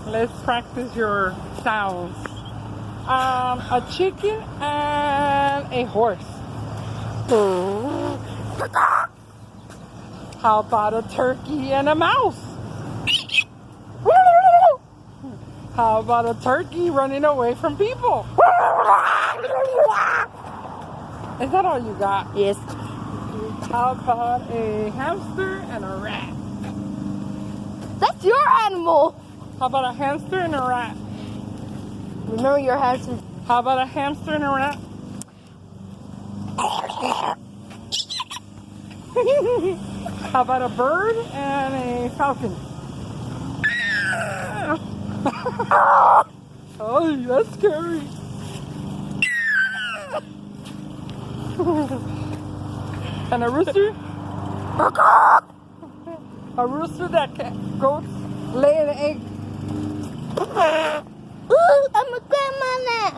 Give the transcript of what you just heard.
Let's practice your sounds. A chicken and a horse. How about a turkey and a mouse? How about a turkey running away from people? Is that all you got? Yes. How about a hamster and a rat? That's your animal. How about a hamster and a rat? Remember your hamster. How about a hamster and a rat? How about a bird and a falcon? Oh, that's scary. And a rooster? A rooster that goes lay an egg. Ooh, I'm a grandma now.